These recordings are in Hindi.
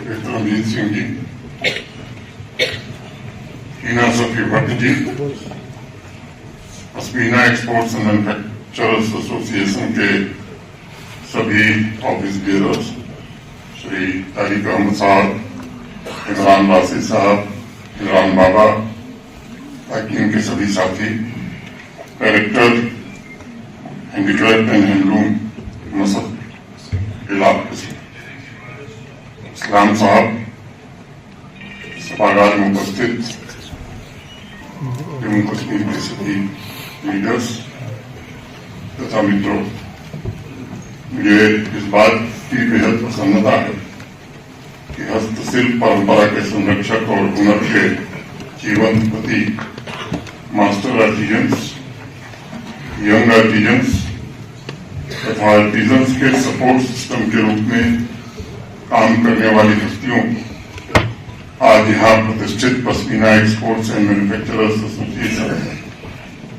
Ranjit Singh ji, Heena Safi Bhat ji, Pashmina exports and manufacturers association के सभी ऑफिस बेयरर्स, श्री तारिक अहमद साहब, इमरान वासी साहब, इमरान बाबा, पैकिंग के सभी साथी, डायरेक्टर हैंडीक्राफ्ट एंड हैंडलूम मसद इस्लाम साहब, सभागार में उपस्थित जम्मू कश्मीर के सभी लीडर्स तथा मित्रों, मुझे इस बात की बेहद प्रसन्नता है कि हस्तशिल्प परंपरा के संरक्षक और हुनर के जीवंत प्रतीक मास्टर आर्टिजन्स, यंग आर्टिजन्स तथा आर्टिजन्स के सपोर्ट सिस्टम के रूप में काम करने वाली हस्तियों आज यहाँ प्रतिष्ठित pashmina exports and manufacturers association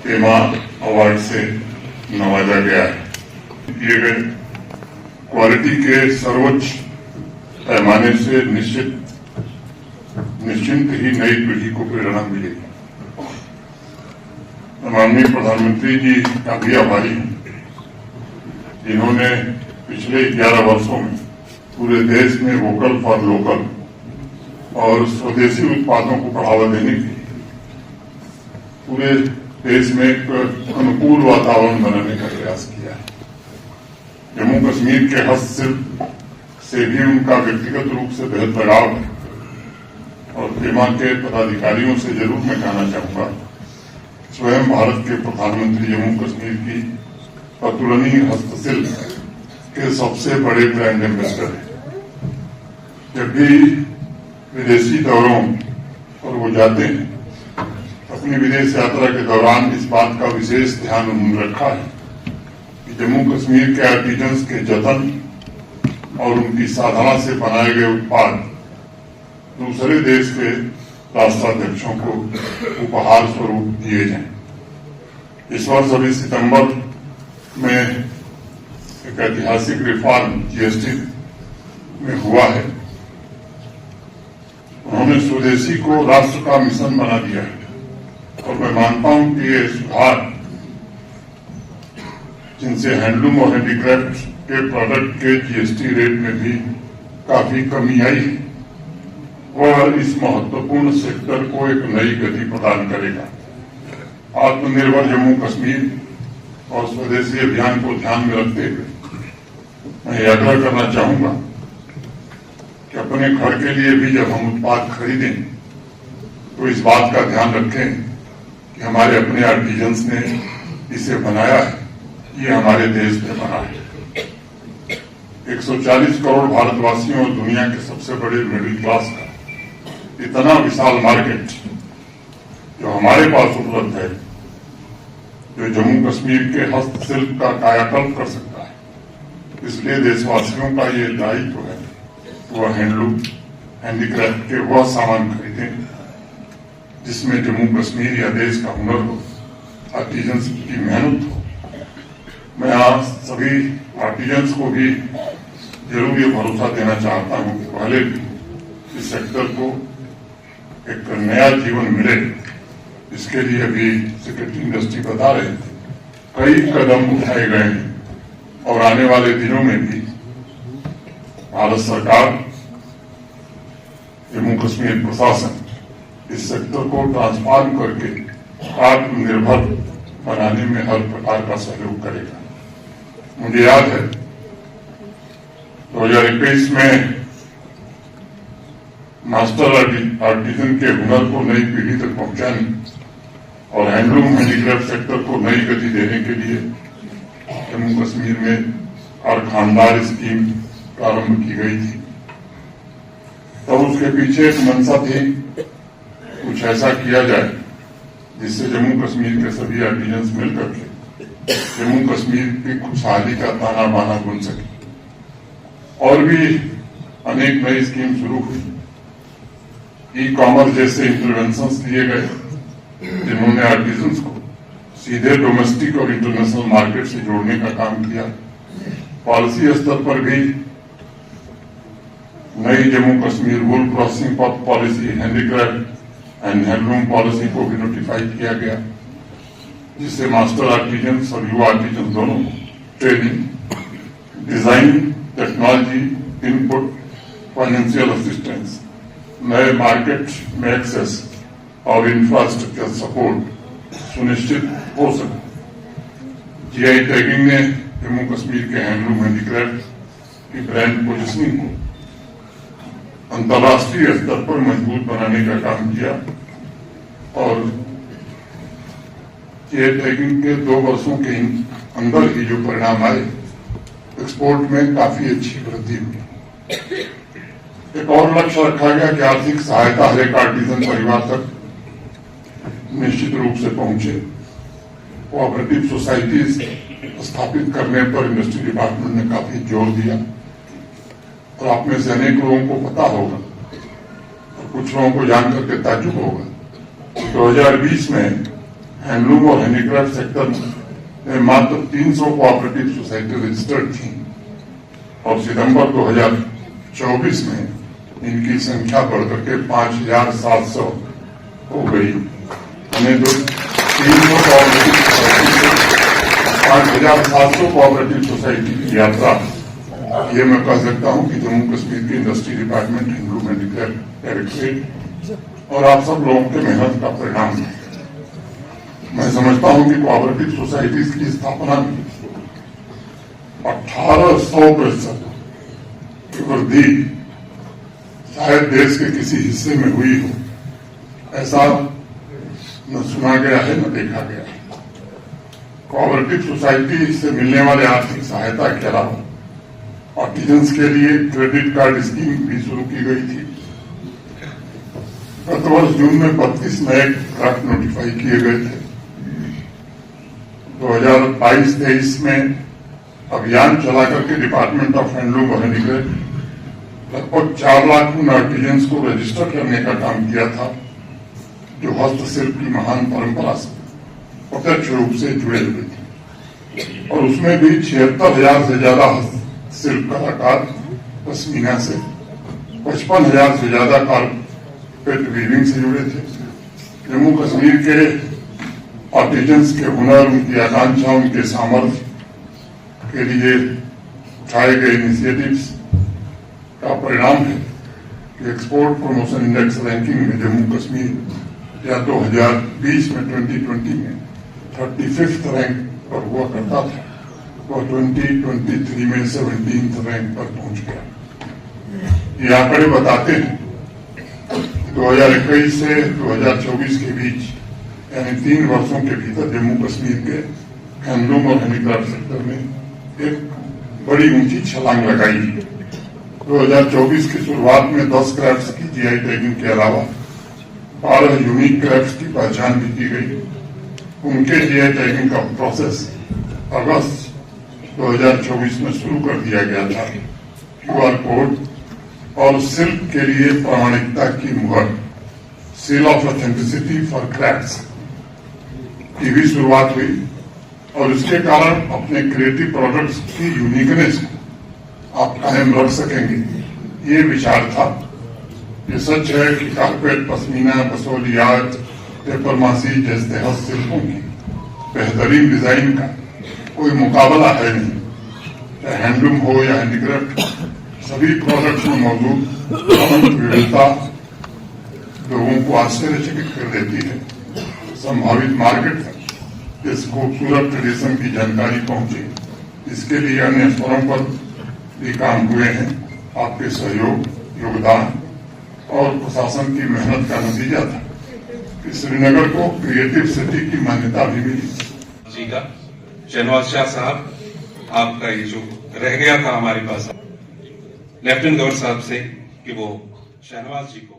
Pema award से नवाजा गया है। दिए गए क्वालिटी के सर्वोच्च पैमाने से निश्चिंत ही नई पीढ़ी को प्रेरणा मिलेगी। माननीय प्रधानमंत्री जी का भी आभारी हूं, जिन्होंने पिछले 11 वर्षों में पूरे देश में वोकल फॉर लोकल और स्वदेशी उत्पादों को बढ़ावा देने के लिए पूरे देश में एक अनुकूल वातावरण बनाने का प्रयास किया है। जम्मू कश्मीर के हस्तशिल्प से भी उनका व्यक्तिगत रूप से बेहद लगाव है और पेमा के पदाधिकारियों से जरूर मैं कहना चाहूंगा, स्वयं भारत के प्रधानमंत्री जम्मू कश्मीर की अतुलनीय हस्तशिल्प के सबसे बड़े ब्रांड एम्बेसडर हैं। जब भी विदेशी दौरों पर वो जाते हैं, अपनी विदेश यात्रा के दौरान इस बात का विशेष ध्यान उन्होंने रखा है कि जम्मू कश्मीर के आर्टिजन्स के जतन और उनकी साधना से बनाए गए उत्पाद दूसरे देश के राष्ट्राध्यक्षों को उपहार स्वरूप दिए जाएं। इस वर्ष अभी सितंबर में एक ऐतिहासिक रिफॉर्म जीएसटी में हुआ है। उन्होंने स्वदेशी को राष्ट्र का मिशन बना दिया है और मैं मानता हूं कि ये सुधार, जिनसे हैंडलूम और हैंडीक्राफ्ट के प्रोडक्ट के जीएसटी रेट में भी काफी कमी आई है, वह इस महत्वपूर्ण सेक्टर को एक नई गति प्रदान करेगा। आत्मनिर्भर जम्मू कश्मीर और स्वदेशी अभियान को ध्यान में रखते हुए मैं आग्रह करना चाहूंगा कि अपने घर के लिए भी जब हम उत्पाद खरीदें तो इस बात का ध्यान रखें कि हमारे अपने आर्टिजन्स ने इसे बनाया है, ये हमारे देश में बना है। 140 करोड़ भारतवासियों और दुनिया के सबसे बड़े मिडिल क्लास का इतना विशाल मार्केट जो हमारे पास उपलब्ध है, जो जम्मू कश्मीर के हस्तशिल्प का कायाकल्प कर सकता है। इसलिए देशवासियों का ये दायित्व है, वह हैंडलूम हैंडीक्राफ्ट के वह सामान खरीदें जिसमें जम्मू कश्मीर या देश का हुनर हो, आर्टिजन्स की मेहनत हो। मैं आज सभी आर्टिजन्स को भी जरूर ये भरोसा देना चाहता हूं कि पहले भी इस सेक्टर को एक नया जीवन मिले। इसके लिए भी सेक्रेटरी इंडस्ट्री बता रहे थे, कई कदम उठाए गए हैं और आने वाले दिनों में भी भारत सरकार, जम्मू कश्मीर प्रशासन इस सेक्टर को ट्रांसफॉर्म करके आत्मनिर्भर बनाने में हर प्रकार का सहयोग करेगा। मुझे याद है 2021 में मास्टर आर्टिजन के हुनर को नई पीढ़ी तक पहुंचाने और हैंडलूम हैंडीक्राफ्ट सेक्टर को नई गति देने के लिए जम्मू कश्मीर में हर खानदार स्कीम प्रारंभ की गई थी। तब उसके पीछे एक मंशा थी, कुछ ऐसा किया जाए जिससे जम्मू कश्मीर के सभी आर्टिजन्स मिलकर के जम्मू कश्मीर की खुशहाली का ताना बाना बुन सके। और भी अनेक नई स्कीम शुरू हुई, ई कॉमर्स जैसे इंटरवेंशंस दिए गए जिन्होंने आर्टिजन्स को सीधे डोमेस्टिक और इंटरनेशनल मार्केट से जोड़ने का काम किया। पॉलिसी स्तर पर भी नई Jammu Kashmir wool crossing policy, handicraft and handloom policy को भी नोटिफाई किया गया, जिससे मास्टर आर्टिजन और युवा आर्टिजन दोनों training, design, technology, input, financial assistance, नए मार्केट में एक्सेस और इंफ्रास्ट्रक्चर सपोर्ट सुनिश्चित हो सके। जीआई टैगिंग ने जम्मू कश्मीर के हैंडलूम हैंडीक्राफ्ट की ब्रांड पोजिशनिंग को अंतर्राष्ट्रीय स्तर पर मजबूत बनाने का काम किया और जीआई टैगिंग के 2 वर्षों के अंदर ही जो परिणाम आए, एक्सपोर्ट में काफी अच्छी वृद्धि हुई। एक और लक्ष्य रखा गया कि आर्थिक सहायता हर एक आर्टिजन परिवार तक निश्चित रूप से पहुंचे। कोऑपरेटिव सोसाइटीज स्थापित करने पर इंडस्ट्री डिपार्टमेंट ने काफी जोर दिया और आप में से अनेक लोगों को पता होगा और कुछ लोगों को जानकर के ताज्जुब होगा। 2020 में हैंडलूम और हैंडीक्राफ्ट सेक्टर में मात्र 300 कोऑपरेटिव सोसाइटी रजिस्टर्ड थी और सितंबर 2024 में इनकी संख्या बढ़कर के 5,700 हो गई। हमें 5,700 कोऑपरेटिव सोसाइटी की यात्रा, ये मैं कह सकता हूं कि जम्मू कश्मीर के industry department, handloom handicraft directorate और आप सब लोगों के मेहनत का परिणाम है। मैं समझता हूं कि कोऑपरेटिव सोसाइटीज की स्थापना में 1800% की वृद्धि शायद देश के किसी हिस्से में हुई हो, ऐसा न सुना गया है न देखा गया है। कोऑपरेटिव सोसाइटी से मिलने वाले आर्थिक सहायता के अलावा आर्टिजन्स के लिए क्रेडिट कार्ड स्कीम भी शुरू की गई थी। गत वर्ष जून में 32 नए ड्राफ्ट नोटिफाई किए गए थे। 2022-23 में अभियान चला करके डिपार्टमेंट ऑफ हैंडलूम और हैंडीक्राफ्ट लगभग 4 लाख उन आर्टिजन्स को रजिस्टर करने का काम किया था जो हस्तशिल्प की महान परंपरा से प्रत्यक्ष रूप से जुड़े हुए थे और उसमें भी 76,000 से ज्यादा हस्तशिल्प कलाकार पश्मीना से, 55,000 से ज्यादा कारपेट वीविंग से जुड़े थे। जम्मू कश्मीर के आर्टिजन्स के हुनर, उनकी आकांक्षा, उनके सामर्थ्य के लिए उठाए गए इनिशिएटिव्स का परिणाम है कि एक्सपोर्ट प्रमोशन इंडेक्स रैंकिंग में जम्मू कश्मीर या 2020 में 2020 में 35th रैंक पर हुआ करता था, वह 2023 में 17th रैंक पर पहुंच गया। ये आंकड़े बताते हैं 2021 से 2024 के बीच यानी 3 वर्षों के भीतर जम्मू कश्मीर के हैंडलूम और हैंडीक्राफ्ट सेक्टर में एक बड़ी ऊंची छलांग लगाई। 2024 की शुरुआत में 10 क्राफ्ट्स की जीआई टैगिंग के अलावा 12 यूनिक क्राफ्ट्स की पहचान भी की गई। उनके जीआई टैगिंग का प्रोसेस अगस्त 2024 में शुरू कर दिया गया था। क्यूआर कोड और शिल्प के लिए प्रामाणिकता की मुहर, seal of authenticity for crafts की भी शुरुआत हुई और इसके कारण अपने क्रिएटिव प्रोडक्ट्स की यूनिकनेस को आप कायम रख सकेंगे, ये विचार था। ये सच है कि कारपेट, पश्मीना, बसोलियात, पेपर मासी जैसे हस्तशिल्पों की बेहतरीन डिजाइन का कोई मुकाबला है नहीं। चाहे हैंडलूम हो या हैंडीक्राफ्ट, सभी प्रोडक्ट्स में मौजूद विविधता लोगों को आश्चर्यचकित कर देती है। संभावित मार्केट तक इस खूबसूरत ट्रेडिशन की जानकारी पहुंचे, इसके लिए अन्य स्तरों पर भी काम हुए हैं। आपके सहयोग, योगदान और प्रशासन की मेहनत का नतीजा था कि श्रीनगर को क्रिएटिव सिटी की मान्यता भी मिली। जी का शहनवाज शाह साहब, आपका ये जो रह गया था हमारे पास लेफ्टिनेंट गवर्नर साहब से कि वो शहनवाज जी को